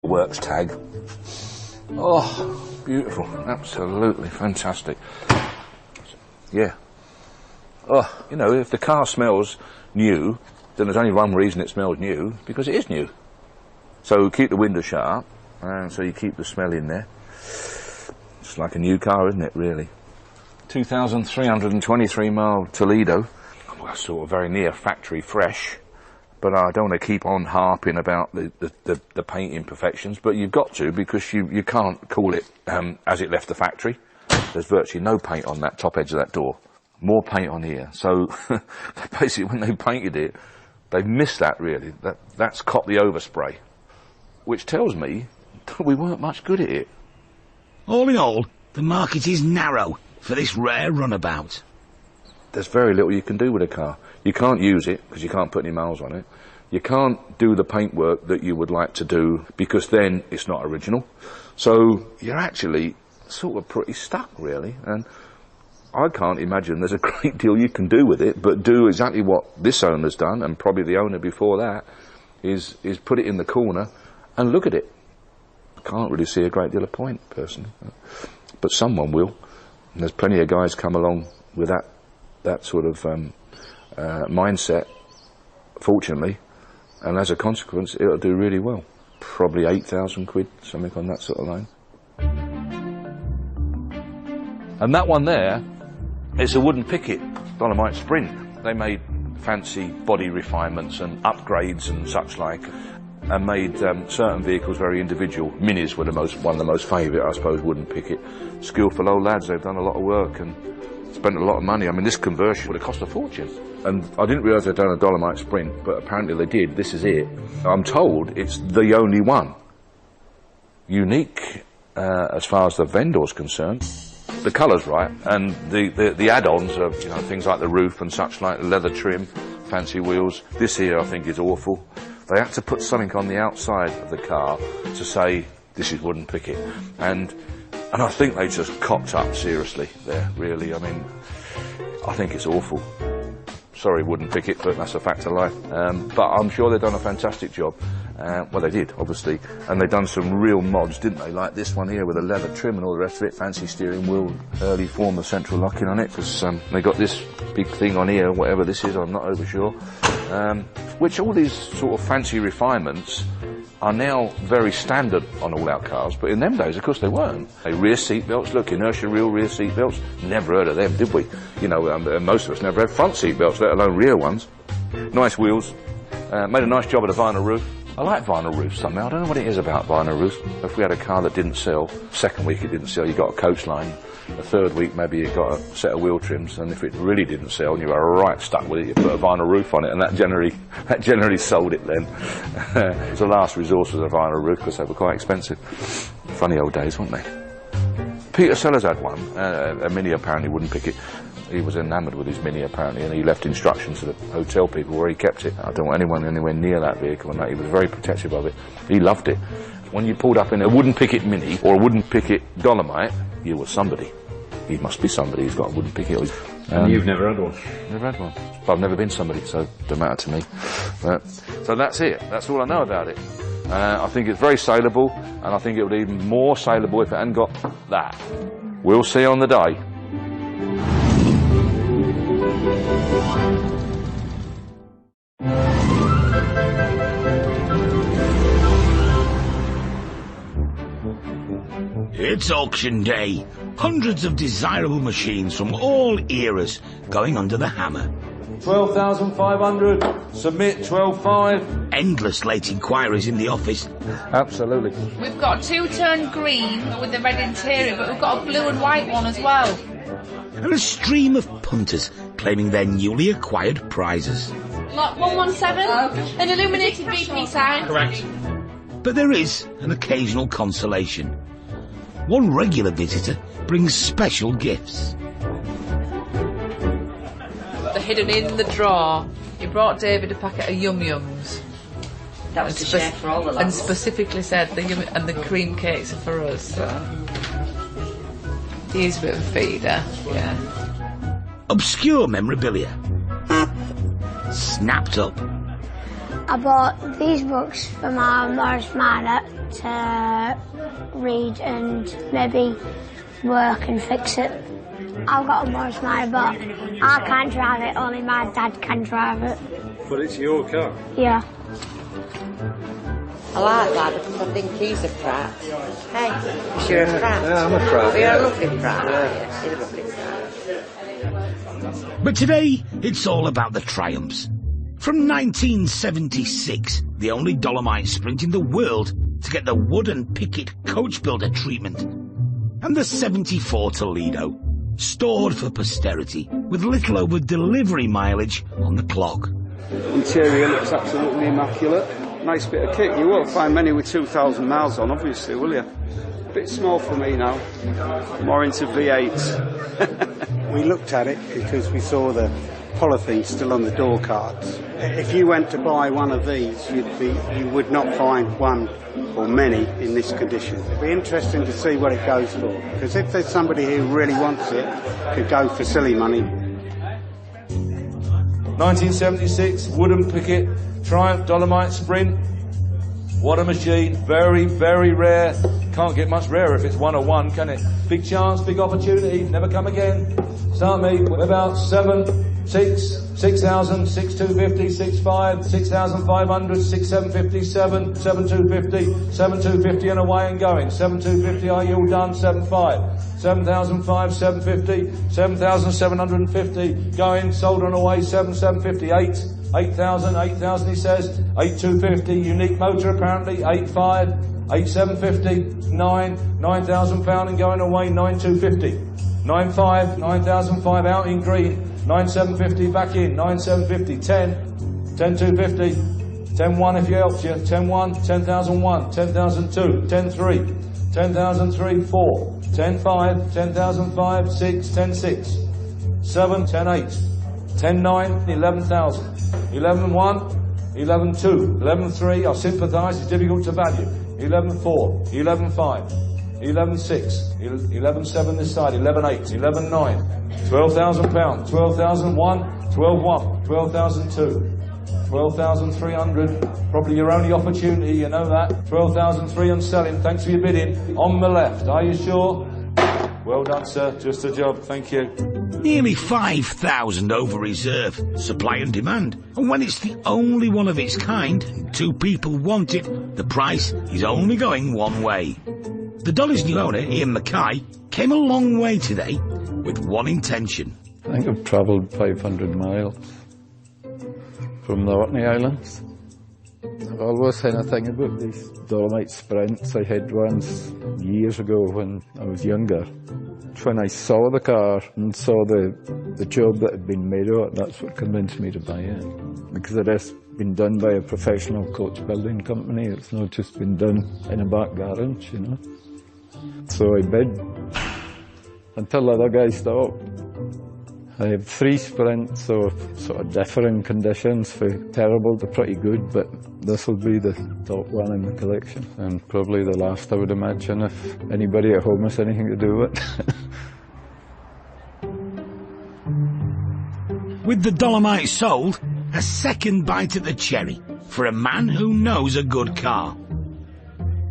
works tag. Oh, beautiful, absolutely fantastic. Yeah. Oh, you know, if the car smells new, then there's only one reason it smells new, because it is new. So keep the window shut, and so you keep the smell in there. It's like a new car, isn't it, really? 2,323 mile Toledo. Well, sort of very near factory fresh, but I don't want to keep on harping about the paint imperfections, but you've got to, because you can't call it as it left the factory. There's virtually no paint on that top edge of that door. More paint on here. So basically when they painted it, they've missed that, really. That's copped the overspray, which tells me that we weren't much good at it. All in all, the market is narrow for this rare runabout. There's very little you can do with a car. You can't use it, because you can't put any miles on it. You can't do the paintwork that you would like to do, because then it's not original. So you're actually sort of pretty stuck, really. And I can't imagine there's a great deal you can do with it, but do exactly what this owner's done, and probably the owner before that, is put it in the corner and look at it. I can't really see a great deal of point, personally. But someone will. And there's plenty of guys come along with that sort of mindset, fortunately, and as a consequence, it'll do really well. Probably 8,000 quid, something on that sort of line. And that one there, it's a wooden picket, Dolomite Sprint. They made fancy body refinements and upgrades and such like, and made certain vehicles very individual. Minis were one of the most favourite, I suppose, wooden picket. Skillful old lads, they've done a lot of work and spent a lot of money. I mean, this conversion would have cost a fortune. And I didn't realise they'd done a Dolomite Sprint, but apparently they did. This is it. I'm told it's the only one. Unique as far as the vendor's concerned. The colour's right, and the add-ons are, you know, things like the roof and such like, leather trim, fancy wheels. This here I think is awful. They had to put something on the outside of the car to say this is wooden picket, and I think they just cocked up seriously there, really. I mean, I think it's awful. Sorry, wooden picket, but that's a fact of life. But I'm sure they've done a fantastic job. Well, they did, obviously, and they've done some real mods, didn't they? Like this one here with a leather trim and all the rest of it, fancy steering wheel, early form of central locking on it, because they got this big thing on here, whatever this is, I'm not over sure. Which all these sort of fancy refinements are now very standard on all our cars, but in them days, of course, they weren't. Rear seat belts, look, inertia real rear seat belts, never heard of them, did we? You know, most of us never had front seat belts, let alone rear ones. Nice wheels, made a nice job of the vinyl roof. I like vinyl roofs somehow. I don't know what it is about vinyl roofs. If we had a car that didn't sell, second week it didn't sell, you got a coach line. The third week maybe you got a set of wheel trims, and if it really didn't sell and you were right stuck with it, you put a vinyl roof on it, and that generally sold it then. It was the last resource was a vinyl roof, because they were quite expensive. Funny old days, weren't they? Peter Sellers had one, a Mini apparently wouldn't pick it. He was enamoured with his Mini apparently, and he left instructions to the hotel people where he kept it. I don't want anyone anywhere near that vehicle, and that he was very protective of it. He loved it. When you pulled up in a wooden picket Mini or a wooden picket Dolomite, you were somebody. He must be somebody who's got a wooden picket. And you've never had one? Never had one. But I've never been somebody, so it don't matter to me. So that's it. That's all I know about it. I think it's very saleable, and I think it would be even more saleable if it hadn't got that. We'll see on the day. It's auction day. Hundreds of desirable machines from all eras going under the hammer. 12,500. Submit 12,500. Endless late inquiries in the office. Absolutely. We've got a two-tone green with the red interior, but we've got a blue and white one as well. And a stream of punters claiming their newly acquired prizes. Lot 117, an illuminated BP sign. Correct. But there is an occasional consolation. One regular visitor brings special gifts. They're hidden in the drawer. He brought David a packet of Yum Yums. That was to share for all the lads. And specifically said the yum and the cream cakes are for us. So. He is a bit of a feeder, yeah. Obscure memorabilia. Snapped up. I bought these books for my Morris Minor to read and maybe work and fix it. I've got a Morris Minor, but I can't drive it, only my dad can drive it. But it's your car? Yeah. I like that because I think he's a prat. Hey, because you're a prat. Yeah, I'm a prat. You're a lovely prat, aren't you? You're a lovely prat. But today, it's all about the triumphs. From 1976, the only Dolomite Sprint in the world to get the Wood and Pickett coach builder treatment. And the 74 Toledo, stored for posterity with little over delivery mileage on the clock. Interior looks absolutely immaculate. Nice bit of kit. You won't find many with 2,000 miles on, obviously, will you? A bit small for me now. More into V8s. We looked at it because we saw the polythene still on the door cards. If you went to buy one of these, you would not find one or many in this condition. It'd be interesting to see what it goes for, because if there's somebody who really wants it, could go for silly money. 1976, Wood and Pickett, Triumph Dolomite Sprint. What a machine, very, very rare. Can't get much rarer if it's 101, can it? Big chance, big opportunity, never come again. Start me with about 7, 6, 6,000, 6,250, 6,500, 6,500, 6,750, 7,250, 7,250 and away and going. 7,250, are you all done? 7,500, 7,500, 750, 7,750, going, sold on away, 7,750, 8,000, 8,000 he says, 8,250, unique motor apparently, 8,500, 8,750, 9,000 pound and going away, 9,250, 9,500, 9,005 out in green, 9,750 back in, 9,750, 10, 10,250, 10,1 if you helped you, 10,1, 10,001, 10,002, 10,3, 10,003, 4, 10,5, 10,005, 6, 10,6, 7, 10,8, 10,9, 11,000, 11,1, 11,2, 11,3, I sympathise, it's difficult to value, 11,4, 11,5, 11,6, 11,7 this side, 11,8, 11,9, 12,000 pounds, 12,001, 12,1, 12,002, 12,300, probably your only opportunity, you know that, 12,003 and selling, thanks for your bidding, on the left, are you sure? Well done sir, just a job, thank you. Nearly 5,000 over reserve, supply and demand. And when it's the only one of its kind, and 2 people want it, the price is only going one way. The Dolly's new owner, Ian Mackay, came a long way today with one intention. I think I've travelled 500 miles from the Orkney Islands. I've always had a thing about these Dolomite Sprints. I had ones years ago when I was younger. When I saw the car and saw the job that had been made of it, that's what convinced me to buy it. Because it has been done by a professional coach building company. It's not just been done in a back garage, you know. So I bid until the other guy stopped. I have 3 Sprints of sort of differing conditions, from terrible to pretty good, but this will be the top one in the collection, and probably the last, I would imagine, if anybody at home has anything to do with it. With the Dolomite sold, a second bite at the cherry for a man who knows a good car.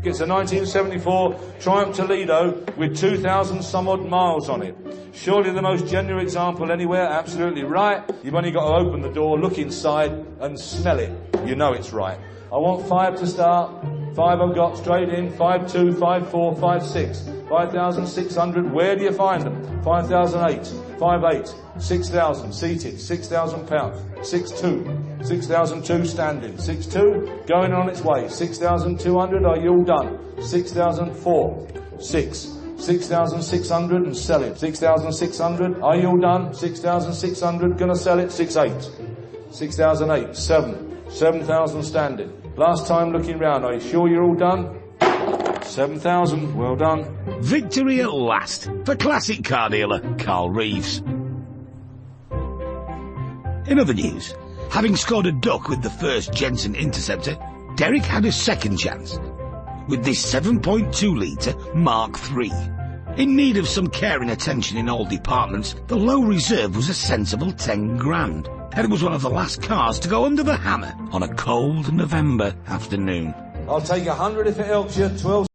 It's a 1974 Triumph Toledo with 2,000 some odd miles on it. Surely the most genuine example anywhere, absolutely right. You've only got to open the door, look inside and smell it. You know it's right. I want 5 to start. 5 I've got straight in, 5,2, 5,4, 5,6, 5,600. Where do you find them? 5,008, 5,8, 6,000 seated, 6,000 pounds, 6,2, 6,002 standing, 6,2 going on its way, 6,200. Are you all done? 6,004, 6. 6,600 and sell it. 6,600. Are you all done? 6,600. Gonna sell it. 6,8. 6,008. 7. 7,000 standing. Last time looking round. Are you sure you're all done? 7,000. Well done. Victory at last for classic car dealer Carl Reeves. In other news, having scored a duck with the first Jensen Interceptor, Derek had a second chance with this 7.2 litre Mark III. In need of some care and attention in all departments, the low reserve was a sensible 10 grand. and it was one of the last cars to go under the hammer on a cold November afternoon. I'll take 100 if it helps you. 12